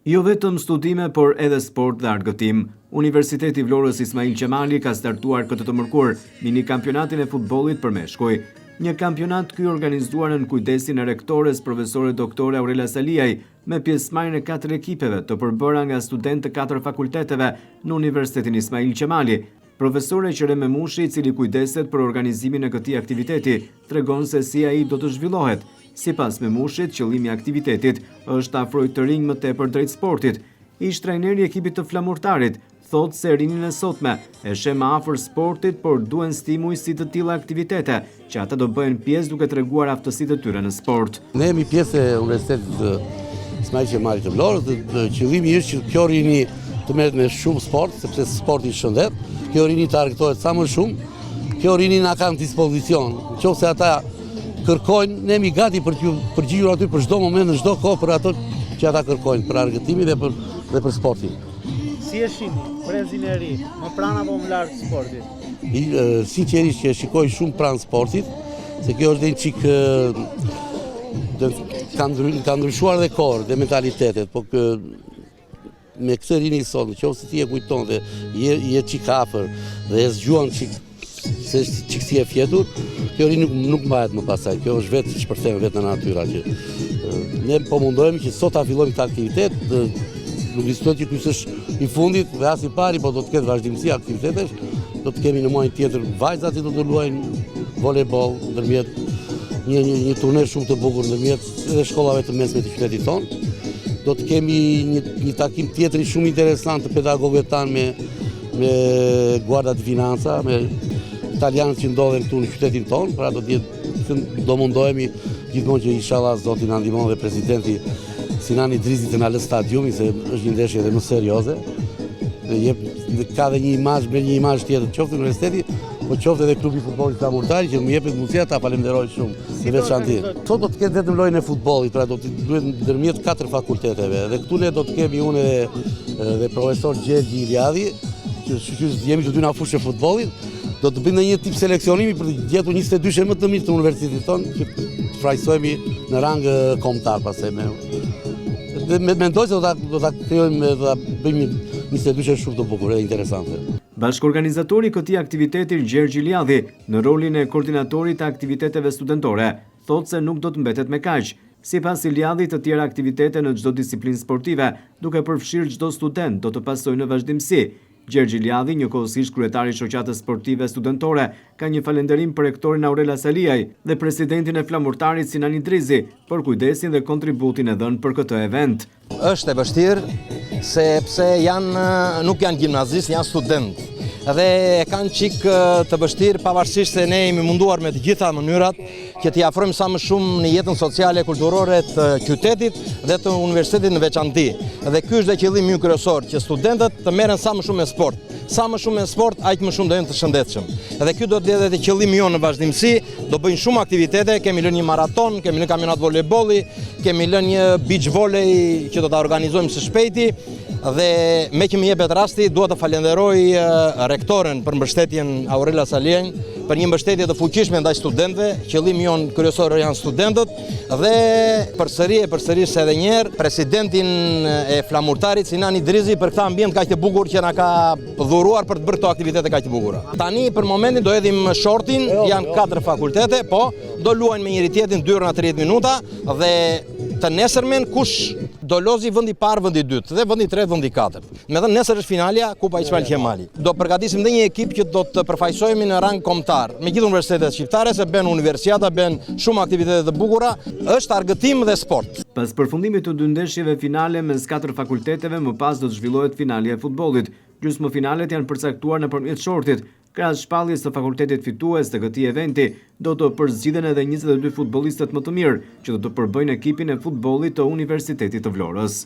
Jo vetëm studime, por edhe sport dhe argëtim. Universiteti Vlorës Ismail Qemali ka startuar këtë të mërkur mini kampionatin e futbollit për meshkuj. Një kampionat ky organizuar në kujdesin e rektores profesore doktore Aurela Saliaj me pjesëmarrjen e 4 ekipeve të përbëra nga studentë të 4 fakulteteve në Universitetin Ismail Qemali. Profesore Qere Memushi, i cili kujdeset për organizimin e këtij aktiviteti, tregon se si ai do të zhvillohet. Sipas Memushit, qëllimi i aktivitetit është të afrojë të rinj më tepër drejt sportit. Ish trajneri i ekipit të Flamurtarit thotë se rinin e sotme e sheh më afër sportit, por duhen stimuj si të tilla aktivitete, që ata do bëhen pjesë duke treguar aftësitë e tyre në sport. Ne jemi pjesë e Universitetit Ismail Qemali të Vlorës, qëllimi është që kjo rini të merret me shumë sport, sepse sporti shëndet, kjo rini të argëtohet sa më shumë, kjo rini na ka në dispozicion, nëse ata kërkojnë, ne jemi gati për t'ju përgjigjur aty për çdo moment, në çdo kohë për ato që ata kërkojnë, për argëtimin dhe për sportin. Si e shihni brezin e ri, më pranë apo më larg sportit? Sinqerisht që shikoj shumë pranë sportit, se kjo është një çik ka ndryshuar dhe kohë dhe mentalitetet, po me këtë rini sot, nëse ti e kujton dhe je çik afër dhe e zgjuan çik se çik si e fjetur, kjo rini nuk mbahet më pasaj, kjo është vetë shpërthejmë vetë në natyra që ne po mundohemi që sot ta fillojmë këtë aktivitet, nuk diskutohet që ky është i fundit dhe as i pari, po do të ketë vazhdimsi aktivitetesh, do të kemi në muajin tjetër vajzat që do të luajnë volejboll ndërmjet një turne shumë të bukur ndërmjet edhe shkollave të mesme të qytetit tonë. Do të kemi një takim tjetër shumë interesant të pedagogëve tanë me Guarda di Finanza, me italianët që ndodhen këtu në qytetin tonë, pra do mundohemi gjithmonë që inshallah zoti na ndihmon dhe presidenti Sinani Drizi të na lë stadiumin, se është një ndeshje edhe më serioze. Ka dhe një imazh tjetër, qoftë në universiteti, po qoftë edhe klubi futbollit Flamurtari, që më jepet mundësia ta falenderoj shumë si veçanti. Sot do të ketë vetëm lojën e futbollit, pra do të duhet ndërmjet 4 fakulteteve. Dhe këtu ne do të kemi unë dhe profesor Gjergji Iliadhi, që jemi të dy në fushën e futbollit. Do të bëjmë një tip seleksionimi për të gjetur 22 më të mirë të universitetit tonë, që të frajsohemi në rang kombëtar pastaj me. Mendoj se do ta krijojmë dhe ta bëjmë 22 shumë të bukur dhe interesante. Bashkëorganizatori i këtij aktiviteti Gjergji Iliadhi, në rolin e koordinatorit të aktiviteteve studentore, thotë se nuk do të mbetet me kaq. Sipas Iliadhit, të tjera aktivitete në çdo disiplinë sportive, duke përfshirë çdo student, do të pasojnë në vazhdimsi. Gjergji Iliadhi, njëkohësisht kryetari i shoqatës sportive studentore, ka një falënderim për rektorin Aurela Saliaj dhe presidentin e Flamurtarit Sinani Drizi për kujdesin dhe kontributin e dhënë për këtë event. Është e vështirë sepse nuk janë gjimnazistë, janë studentë. Dhe e kanë çik të vështirë, pavarësisht se ne jemi munduar me të gjitha mënyrat që t'i afrojmë sa më shumë në jetën sociale e kulturore të qytetit dhe të universitetit në veçanti. Dhe ky është qëllimi ynë kryesor, që studentët të merren sa më shumë me sport. Sa më shumë me sport, aq më shumë do jenë të shëndetshëm. Dhe ky do të jetë edhe qëllimi jonë në vazhdimsi, do bëjnë shumë aktivitete, kemi lënë një maraton, kemi lënë kampionat volejbolli, kemi lënë një beach volley që do ta organizojmë së shpejti. Dhe me që më jepet rasti, dua të falenderoj rektoren për mbështetjen Aurela Saliaj, për një mbështetje të fuqishme ndaj studentëve. Qëllimi jonë kryesor janë studentët dhe përsëris edhe një herë presidentin e Flamurtarit Sinani Drizi për këtë ambient kaq të bukur që na ka dhuruar për të bërë këto aktivitete kaq të bukura. Tani për momentin do hedhim shortin, janë 4 fakultete, po do luajnë me njëri tjetrin 2 orë 30 minuta dhe të nesërmen kush do lozi vendi parë, vendi dytë dhe vendi tretë, vendi katërt. Megjithatë nesër është finalja Kupa Ismail Qemali. Do përgatisim edhe një ekip që do të përfaqësohemi në rang kombëtar me gjithë universitetet shqiptare, se bën universitata, bën shumë aktivitete të bukura, është argëtim dhe sport. Pas përfundimit të 2 ndeshjeve finale mes 4 fakulteteve, më pas do të zhvillohet finalja e futbollit. Gjysmëfinalet janë përcaktuar nëpërmjet shortit. Krahas shpalljes së fakultetit fitues të këtij eventi, do të përzgjidhen edhe 22 futbollistët më të mirë që do të përbëjnë ekipin e futbollit të Universitetit të Vlorës.